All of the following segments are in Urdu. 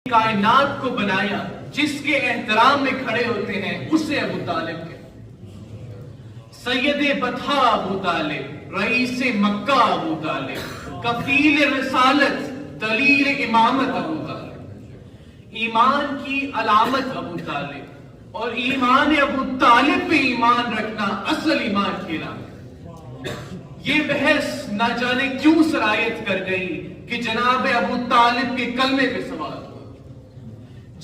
کائنات کو بنایا، جس کے احترام میں کھڑے ہوتے ہیں اسے ابو طالب کہتے ہیں۔ سید بطحا ابو طالب، رئیس مکہ ابو طالب، کفیل رسالت، دلیل امامت ابو طالب، ایمان کی علامت ابو طالب، اور ایمان ابو طالب پہ ایمان رکھنا اصل ایمان کی علامت۔ یہ بحث نہ جانے کیوں سرایت کر گئی کہ جناب ابو طالب کے کلمے پہ سوال ہوا۔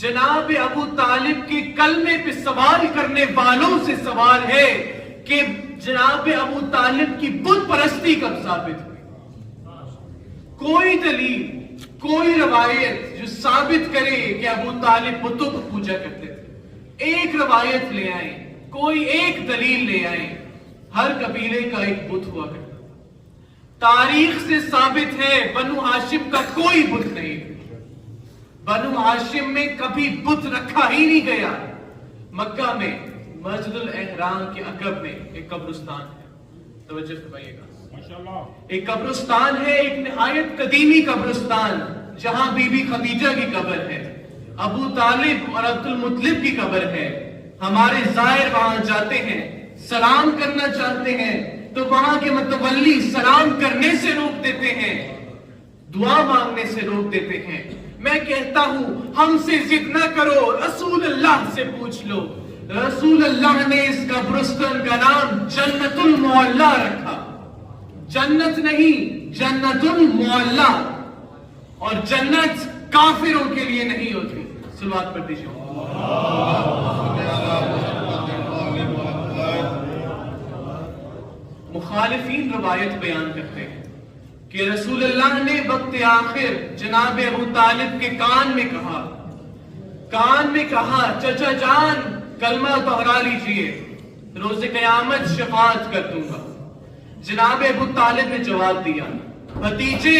جناب ابو طالب کے کلمے پہ سوال کرنے والوں سے سوال ہے کہ جناب ابو طالب کی بت پرستی کب ثابت ہوئی؟ کوئی دلیل، کوئی روایت جو ثابت کرے کہ ابو طالب بتوں کو پوجا کرتے تھے، ایک روایت لے آئیں، کوئی ایک دلیل لے آئیں۔ ہر قبیلے کا ایک بت ہوا کرتا، تاریخ سے ثابت ہے بنو ہاشم کا کوئی بت نہیں، بنو ہاشم میں کبھی بت رکھا ہی نہیں گیا۔ مکہ میں مسجد الاحرام کے عقب میں ایک قبرستان ہے، توجہ فرمائیے گا، ایک قبرستان ہے، ایک نہایت قدیمی قبرستان، جہاں بی بی خدیجہ کی قبر ہے، ابو طالب اور عبد المطلب کی قبر ہے۔ ہمارے زائر وہاں جاتے ہیں، سلام کرنا چاہتے ہیں تو وہاں کے متولی سلام کرنے سے روک دیتے ہیں، دعا مانگنے سے روک دیتے ہیں۔ میں کہتا ہوں ہم سے ضد نہ کرو، رسول اللہ سے پوچھ لو۔ رسول اللہ نے اس قبرستان کا نام جنت المعلا رکھا، جنت نہیں، جنت المعلا، اور جنت کافروں کے لیے نہیں ہوتی۔ صلوات پڑھ دیجیے۔ مخالفین روایت بیان کرتے ہیں کہ رسول اللہ نے وقت آخر جناب ابو طالب کے کان میں کہا چچا جان کلمہ دہرا لیجئے، روز قیامت شفاعت کر دوں گا۔ جناب ابو طالب نے جواب دیا، بھتیجے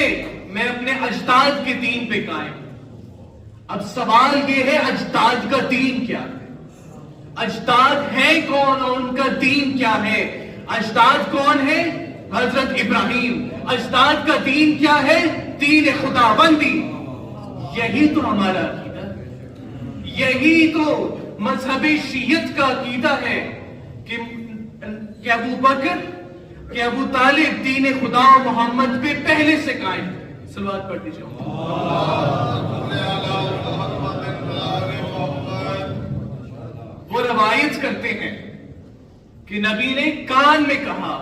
میں اپنے اجداد کے دین پہ قائم۔ اب سوال یہ ہے اجداد کا دین کیا ہے؟ اجداد ہے کون اور ان کا دین کیا ہے؟ اجداد کون ہے؟ حضرت ابراہیم۔ اجداد کا دین کیا ہے؟ دین خدا بندی۔ یہی تو ہمارا عقیدہ ہے، یہی تو مذہب شیعت کا عقیدہ ہے کہ ابو بکر، کہ ابو طالب دین خدا محمد پہ پہلے سے قائم ہے۔ صلوات پڑھ دیجیے۔ وہ روایت کرتے ہیں کہ نبی نے کان میں کہا،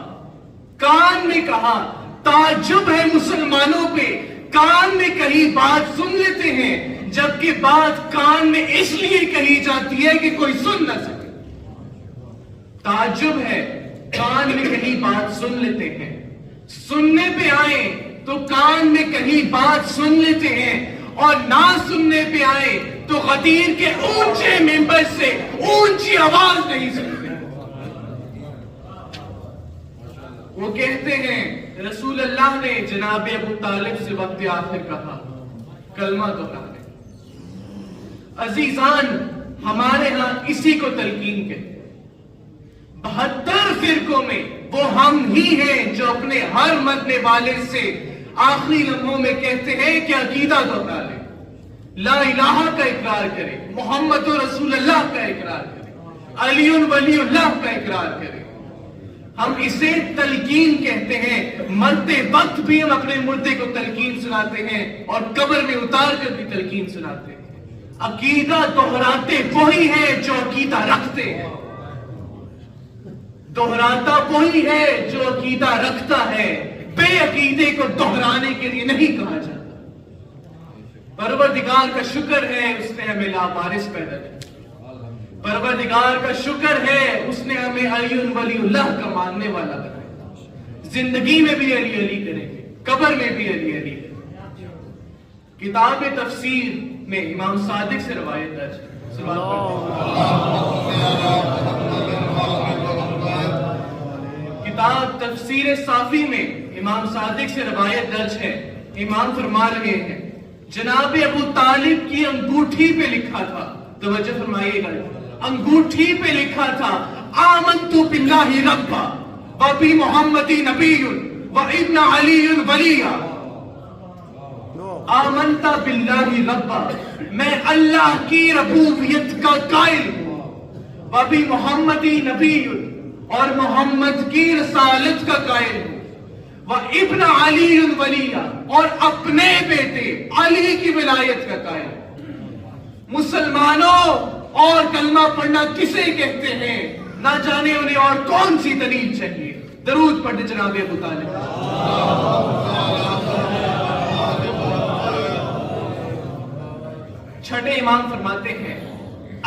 تعجب ہے مسلمانوں پہ، کان میں کہیں بات سن لیتے ہیں، جبکہ بات کان میں اس لیے کہی جاتی ہے کہ کوئی سن نہ سکے۔ تعجب ہے، کان میں کہیں بات سن لیتے ہیں، سننے پہ آئے تو کان میں کہیں بات سن لیتے ہیں، اور نہ سننے پہ آئے تو غدیر کے اونچے ممبر سے اونچی آواز نہیں سنتے۔ وہ کہتے ہیں رسول اللہ نے جناب ابو طالب سے وقت آخر کہا کلمہ دہرانے۔ عزیزان، ہمارے ہاں اسی کو تلقین کہتے ہیں۔ 72 فرقوں میں وہ ہم ہی ہیں جو اپنے ہر مرنے والے سے آخری لمحوں میں کہتے ہیں کہ عقیدہ دہرا لیں، لا الہ کا اقرار کریں، محمد رسول اللہ کا اقرار کریں، علی ولی اللہ کا اقرار کریں۔ ہم اسے تلقین کہتے ہیں۔ مرتے وقت بھی ہم اپنے مردے کو تلقین سناتے ہیں، اور قبر میں اتار کر بھی تلقین سناتے ہیں۔ عقیدہ دہراتے وہی ہے جو عقیدہ رکھتے ہیں، دہراتا وہی ہے جو عقیدہ رکھتا ہے۔ بے عقیدے کو دہرانے کے لیے نہیں کہا جاتا۔ پروردگار کا شکر ہے اس نے ہمیں لاوارث پیدا کیا، پروردگار کا شکر ہے اس نے ہمیں علی ولی اللہ کا ماننے والا بنایا۔ زندگی میں بھی علی علی کریں گے، قبر میں بھی علی علی کریں گے۔ کتاب تفسیر میں امام صادق سے روایت درج ہے۔ کتاب تفسیر صافی میں امام صادق سے روایت درج ہے۔ امام فرما رہے ہیں جناب ابو طالب کی انگوٹھی پہ لکھا تھا، توجہ فرمائیے گا، انگوٹھی پہ لکھا تھا آمنت باللہ ربا وبی محمد نبی وابن علی ولی۔ آمنتا باللہ ربا، میں اللہ کی ربوبیت کا قائل ہوں، وبی محمدی نبی، اور محمد کی رسالت کا قائل ہوں، وابن علی ولیہ، اور اپنے بیٹے علی کی ولایت کا قائل ہوں۔ مسلمانوں، اور کلمہ پڑھنا کسے کہتے ہیں نہ جانے انہیں اور کون سی دلیل چاہیے؟ درود پڑھتے جناب ابو طالب۔ چھٹے امام فرماتے ہیں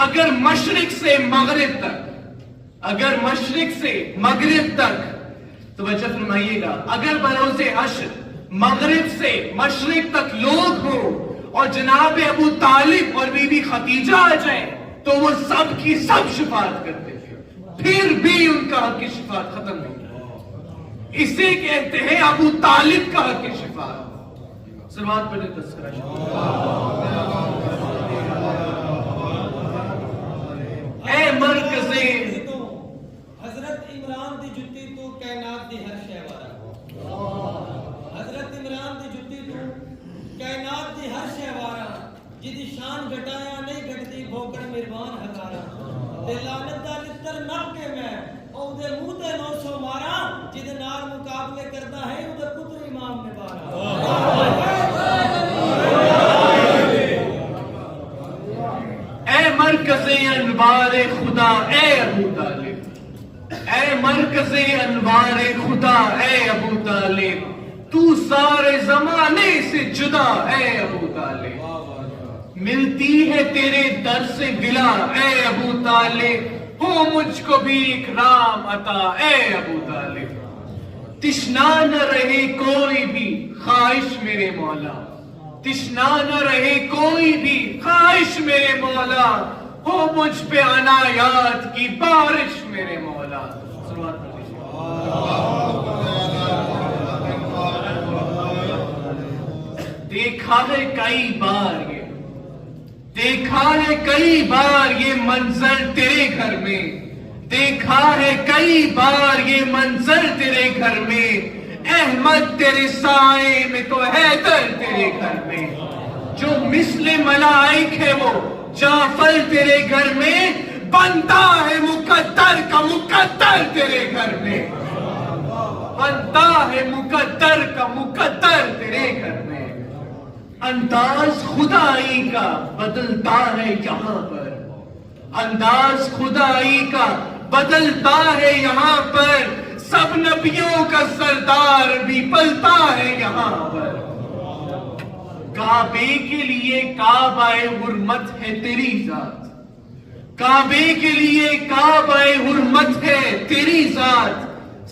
اگر مشرق سے مغرب تک توجہ فرمائیے گا، اگر بروز حشر مغرب سے مشرق تک لوگ ہوں اور جناب ابو طالب اور بی بی خدیجہ آ جائیں تو وہ سب کی سب شفاعت کرتے ہیں، پھر بھی ان کا حق کی شفاعت ختم نہیں ہوتی۔ اسے کہتے ہیں ابو طالب کا حق کی شفاعت۔ صلوات پڑھیں تذکرہ اے مرکز حضرت عمران دی جتی تو کائنات دی ہر شے وارا، حضرت عمران دی جتی تو کائنات دی ہر شے وارا، جدی شان گھٹایا نہیں گھٹتی بھوکڑ مہربان ہزارا، تے لعنت دا لتر نپ کے میں او دے منہ تے 900 مارا، جدے نال مقابلے کردا ہے او دے پتر امام نے بارا۔ اے مرکز انوار خدا اے ابو طالب، اے مرکز انوار خدا اے ابو طالب، تو سارے زمانے سے جدا اے ابو طالب، ملتی ہے تیرے در سے گلا اے ابو طالب، ہو مجھ کو بھی اکرام عطا اے ابو طالب، تشنا نہ رہے کوئی بھی خواہش میرے مولا، تشنا نہ رہے کوئی بھی خواہش میرے مولا، ہو مجھ پہ عنایات کی بارش میرے مولا۔ دیکھا ہے کئی بار یہ منظر تیرے گھر میں، دیکھا ہے کئی بار یہ منظر تیرے گھر میں، احمد تیرے سائے میں تو حیدر تیرے گھر میں، جو مثل ملائک ہے وہ جعفر تیرے گھر میں، بنتا ہے مقدر کا مقدر تیرے گھر میں، بنتا ہے مقدر کا مقدر تیرے گھر میں۔ انداز خدائی کا بدلتا ہے یہاں پر، انداز خدائی کا بدلتا ہے یہاں پر، سب نبیوں کا سردار بھی پلتا ہے یہاں پر۔ کعبے کے لیے کعبہ حرمت ہے تیری ذات، کعبے کے لیے کعبہ حرمت ہے تیری ذات،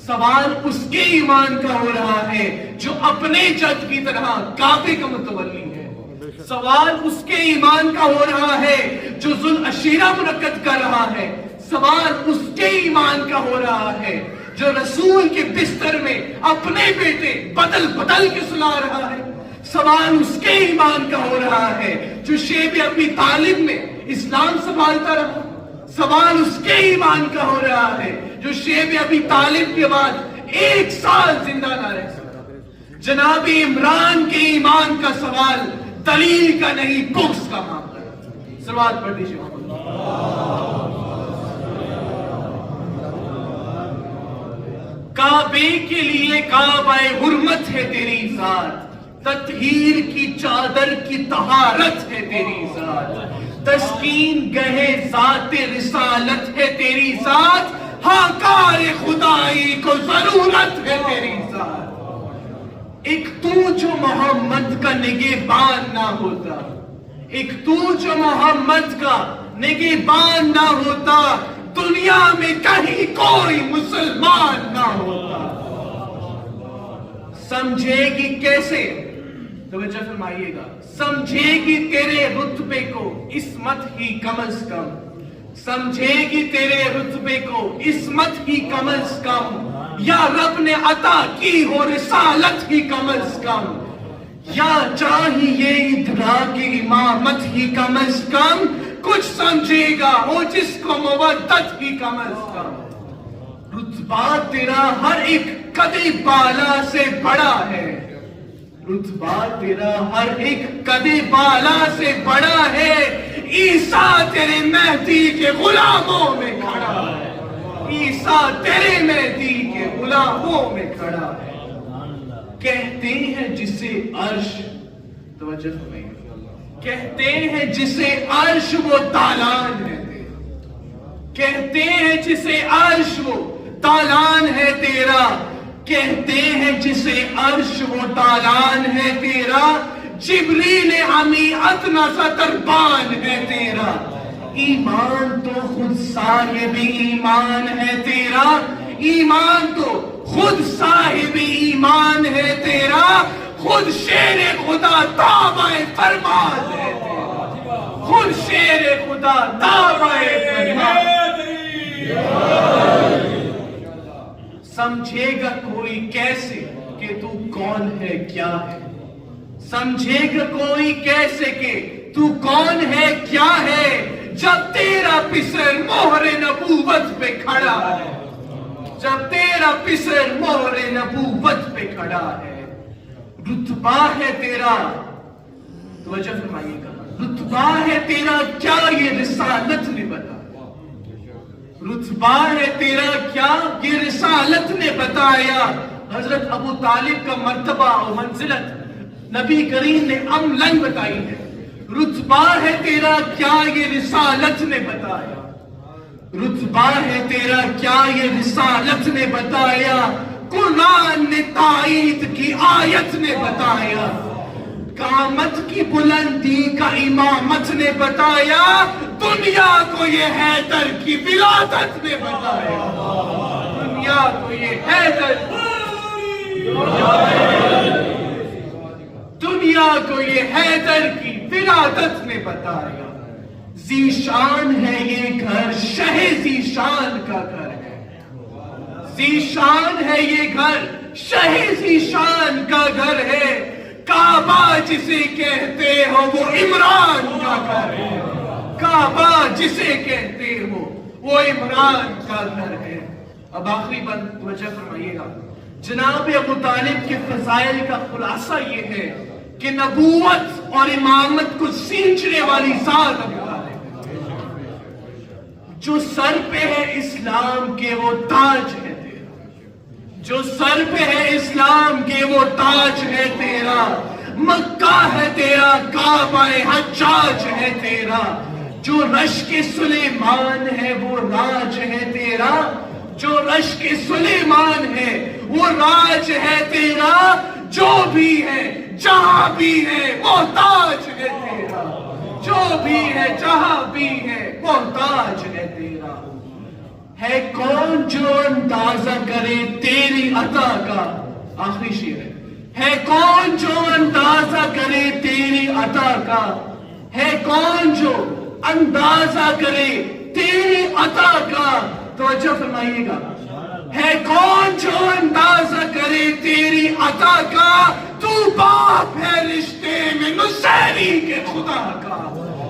سوال اس کے ایمان کا ہو رہا ہے جو اپنے جد کی طرح کعبے کا متولی ہے، سوال اس کے ایمان کا ہو رہا ہے جو ذوالعشیرہ منعقد کر رہا ہے، سوال اس کے ایمان کا ہو رہا ہے جو رسول کے بستر میں اپنے بیٹے بدل بدل کے سلا رہا ہے، سوال اس کے ایمان کا ہو رہا ہے جو شیب ابی طالب میں اسلام سنبھالتا رہا، سوال اس کے ایمان کا ہو رہا ہے جو شیب ابی طالب کے بعد 1 سال زندہ نہ رہ سکا۔ جناب عمران کے ایمان کا سوال دلیل کا نہیں بغض کا معاملہ ہے۔ صلوات پڑھ دیجیے۔ کعبے کے لیے کعبہ حرمت ہے تیری ذات، تطہیر کی چادر کی طہارت ہے تیری ذات، تسکین گہے ذات رسالت ہے تیری ذات، ہاکار خدائی کو ضرورت ہے تیری ذات۔ ایک تو جو محمد کا نگہبان نہ ہوتا، ایک تو جو محمد کا نگہبان نہ ہوتا، دنیا میں کہیں کوئی مسلمان نہ ہوتا۔ سمجھے گی کیسے؟ توجہ فرمائیے گا، سمجھے گی تیرے رتبے کو عصمت ہی کم از کم، سمجھے گی تیرے رتبے کو عصمت ہی کم از کم، یا رب نے عطا کی ہو رسالت ہی کم از کم، یا چاہیے ادراک امامت ہی کم از کم، کچھ سمجھے گا ہو جس کو مودت ہی کم از کم۔ رتبہ تیرا ہر ایک قد بالا سے بڑا ہے، رتبہ تیرا ہر ایک قدِ بالا سے بڑا ہے، عیسیٰ تیرے مہدی کے غلاموں میں کھڑا ہے، عیسیٰ تیرے مہدی کے غلاموں میں کھڑا ہے۔ کہتے ہیں جسے عرش، توجہ فرمائیے، کہتے ہیں جسے عرش وہ تالان ہے تیرا، کہتے ہیں جسے عرش وہ تالان ہے تیرا، کہتے ہیں جسے عرش وہ تالان ہے تیرا، جبریل امی ادنیٰ سا دربان ہے تیرا، ایمان تو خود صاحب ایمان ہے تیرا، ایمان تو خود صاحب ایمان ہے تیرا، خود شیر خدا تابع فرمان ہے تیرا، خود شیر خدا تابع فرمان۔ سمجھے گا کوئی کیسے کہ تو کون ہے کیا ہے، سمجھے گا کوئی کیسے کہ تو کون ہے کیا ہے، جب تیرا پسر مہر نبوت پہ کھڑا ہے، جب تیرا پسر مہر نبوت پہ کھڑا ہے۔ رتبہ ہے تیرا، توجہ فرمائیے گا، رتبہ ہے تیرا کیا یہ رسالت نے بتایا، رتبہ ہے تیرا کیا یہ رسالت نے بتایا۔ حضرت ابو طالب کا مرتبہ اور منزلت نبی کریم نے عملاً بتائی ہے، رتبہ ہے تیرا کیا یہ رسالت نے بتایا، رتبہ ہے تیرا کیا یہ رسالت نے بتایا، قرآن نے تائید کی آیت نے بتایا، قامت کی بلندی کا امامت نے بتایا، دنیا کو یہ حیدر کی ولادت نے بتایا، دنیا کو یہ حیدر، دنیا کو یہ حیدر کی ولادت نے بتایا۔ ذیشان ہے یہ گھر، شہ ذیشان کا گھر ہے، ذیشان ہے یہ گھر، شہ ذیشان کا گھر ہے، کعبہ جسے کہتے ہو وہ عمران کا گھر ہے، کعبہ جسے کہتے ہو وہ عمران کا گھر ہے۔ اب آخری بات توجہ فرمائیے گا، جناب ابو طالب کے فضائل کا خلاصہ یہ ہے کہ نبوت اور امامت کو سینچنے والی ذات ابو طالب ہے، جو سر پہ ہے اسلام کے وہ تاج ہے تیرا، جو سر پہ ہے اسلام کے وہ تاج ہے تیرا، مکہ ہے تیرا، کعبہ حجاج ہے تیرا، جو رشک سلیمان ہے وہ راج ہے تیرا، جو رشک سلیمان ہے وہ راج ہے تیرا، جو بھی ہے جہاں بھی ہے محتاج ہے تیرا، جو بھی ہے جہاں بھی ہے محتاج ہے تیرا۔ ہے کون جو اندازہ کرے تیری عطا کا، آخری شعر ہے کون جو اندازہ کرے تیری عطا کا، ہے کون جو اندازہ کرے تیری عطا کا، توجہ فرمائیے گا، ہے کون جو اندازہ کرے تیری عطا کا، تو باپ ہے رشتے میں نصیری کے خدا کا،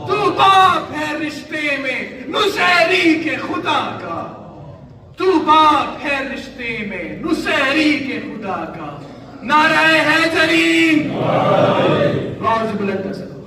تو باپ ہے رشتے میں نصیری کے خدا کا، تو باپ ہے رشتے میں نصیری کے خدا کا۔ نعرہ حیدری، آواز بلند کر سکتے۔